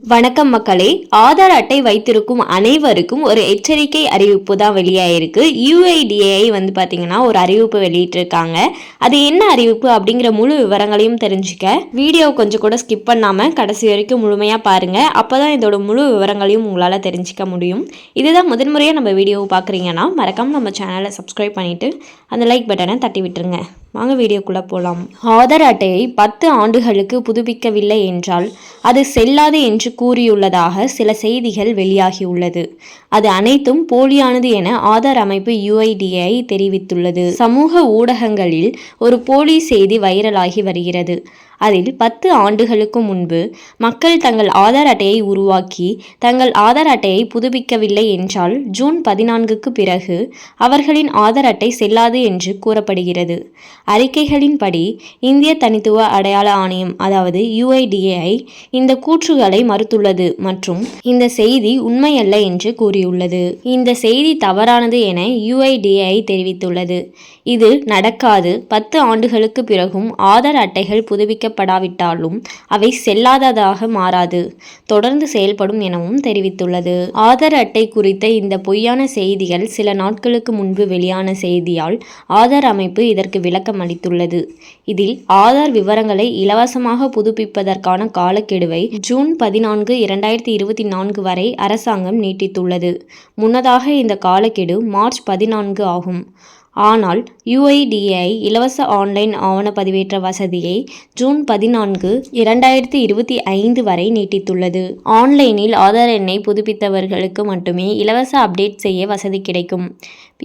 வணக்கம் மக்களே. ஆதார் அட்டை வைத்திருக்கும் அனைவருக்கும் ஒரு எச்சரிக்கை அறிவிப்பு தான் வெளியாயிருக்கு. UIDAI பார்த்தீங்கன்னா ஒரு அறிவிப்பு வெளியிட்டிருக்காங்க. அது என்ன அறிவிப்பு அப்படிங்கிற முழு விவரங்களையும் தெரிஞ்சுக்க வீடியோ கொஞ்சம் கூட ஸ்கிப் பண்ணாமல் கடைசி வரைக்கும் முழுமையாக பாருங்கள். அப்போ தான் இதோட முழு விவரங்களையும் உங்களால் தெரிஞ்சிக்க முடியும். இதுதான் முதன்முறையாக நம்ம வீடியோவை பார்க்குறீங்கன்னா மறக்காமல் நம்ம சேனலை சப்ஸ்கிரைப் பண்ணிவிட்டு அந்த லைக் பட்டனை தட்டி விட்டுருங்க. வாங்க வீடியோக்குள்ளே போகலாம். ஆதார் அட்டையை 10 ஆண்டுகளுக்கு புதுப்பிக்கவில்லை என்றால் அது செல்லாது என்று கூறியுள்ளதாக சில செய்திகள் வெளியாகியுள்ளது. அது அனைத்தும் போலியானது என ஆதார் அமைப்பு UIDAI தெரிவித்துள்ளது. சமூக ஊடகங்களில் ஒரு போலி செய்தி வைரலாகி வருகிறது. அதில் 10 ஆண்டுகளுக்கு முன்பு மக்கள் தங்கள் ஆதார் அட்டையை உருவாக்கி தங்கள் ஆதார் அட்டையை புதுப்பிக்கவில்லை என்றால் ஜூன் 14க்கு பிறகு அவர்களின் ஆதார் அட்டை செல்லாது என்று கூறப்படுகிறது. அறிக்கைகளின்படி இந்திய தனித்துவ அடையாள ஆணையம் அதாவது UIDAI இந்த கூற்றுகளை மறுத்துள்ளது மற்றும் இந்த செய்தி உண்மையல்ல என்று கூறியுள்ளது. இந்த செய்தி தவறானது என UIDAI தெரிவித்துள்ளது. இது நடக்காது. 10 ஆண்டுகளுக்கு பிறகும் ஆதார் அட்டைகள் புதுப்பிக்கப்படாவிட்டாலும் அவை செல்லாததாக மாறாது, தொடர்ந்து செயல்படும் எனவும் தெரிவித்துள்ளது. ஆதார் அட்டை குறித்த இந்த பொய்யான செய்திகள் சில நாட்களுக்கு முன்பு வெளியான செய்தியால் ஆதார் அமைப்பு இதற்கு விளக்கம் அளித்துள்ளது. இதில் ஆதார் விவரங்களை இலவசமாக புதுப்பிப்பதற்கான காலக்கெடுவை ஜூன் 14, 2024 வரை அரசாங்கம் நீட்டித்துள்ளது. முன்னதாக இந்த காலக்கெடு மார்ச் 14 ஆகும். ஆனால் UIDAI இலவச ஆன்லைன் ஆவண பதிவேற்ற வசதியை ஜூன் 14, 2025 வரை நீட்டித்துள்ளது. ஆன்லைனில் ஆதார் எண்ணை புதுப்பித்தவர்களுக்கு மட்டுமே இலவச அப்டேட் செய்ய வசதி கிடைக்கும்.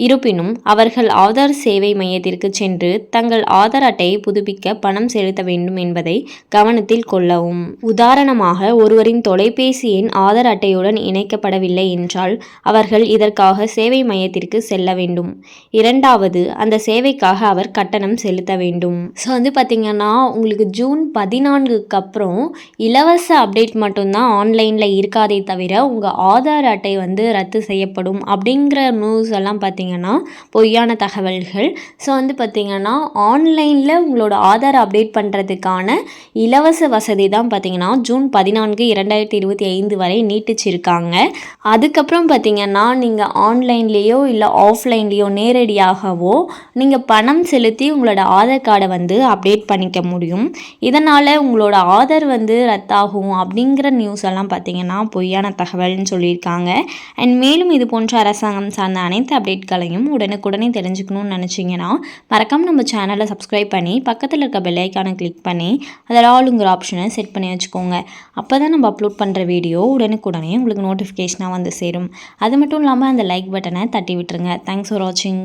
இருப்பினும் அவர்கள் ஆதார் சேவை மையத்திற்கு சென்று தங்கள் ஆதார் அட்டையை புதுப்பிக்க பணம் செலுத்த வேண்டும் என்பதை கவனத்தில் கொள்ளவும். உதாரணமாக, ஒருவரின் தொலைபேசி எண் ஆதார் அட்டையுடன் இணைக்கப்படவில்லை என்றால் அவர்கள் இதற்காக சேவை மையத்திற்கு செல்ல வேண்டும். இரண்டாவது, அந்த சேவைக்காக அவர் கட்டணம் செலுத்த வேண்டும். ஸோ பார்த்தீங்கன்னா உங்களுக்கு ஜூன் 14க்கு அப்புறம் இலவச அப்டேட் மட்டும்தான் ஆன்லைனில் இருக்காதே தவிர உங்கள் ஆதார் அட்டை ரத்து செய்யப்படும் அப்படிங்கிற நியூஸ் எல்லாம் பார்த்தீங்கன்னா பொய்யான தகவல்கள். ஸோ பார்த்தீங்கன்னா ஆன்லைனில் உங்களோட ஆதார் அப்டேட் பண்ணுறதுக்கான இலவச வசதி தான் பார்த்தீங்கன்னா ஜூன் 14, 2025 வரை நீட்டிச்சிருக்காங்க. அதுக்கப்புறம் பார்த்தீங்கன்னா நீங்கள் ஆன்லைன்லேயோ இல்லை ஆஃப்லைன்லேயோ நேரடியாகவோ நீங்கள் பணம் செலுத்தி உங்களோட ஆதார் கார்டை அப்டேட் பண்ணிக்க முடியும். இதனால் உங்களோட ஆதார் ரத்தாகும் அப்படிங்கிற நியூஸ் எல்லாம் பார்த்தீங்கன்னா பொய்யான தகவல்னு சொல்லியிருக்காங்க. அண்ட் மேலும் இது போன்ற அரசாங்கம் சார்ந்த அனைத்து அப்டேட்களையும் உடனுக்குடனே தெரிஞ்சுக்கணும்னு நினச்சிங்கன்னா மறக்காமல் நம்ம சேனலை சப்ஸ்கிரைப் பண்ணி பக்கத்தில் இருக்க பெல் ஐக்கானை கிளிக் பண்ணி அதில் ஆளுங்கிற ஆப்ஷனை செட் பண்ணி வச்சுக்கோங்க. அப்போ தான் நம்ம அப்லோட் பண்ணுற வீடியோ உடனுக்குடனே உங்களுக்கு நோட்டிஃபிகேஷனாக சேரும். அது மட்டும் இல்லாமல் அந்த லைக் பட்டனை தட்டி விட்டுருங்க. தேங்க்ஸ் ஃபார் வாட்சிங்.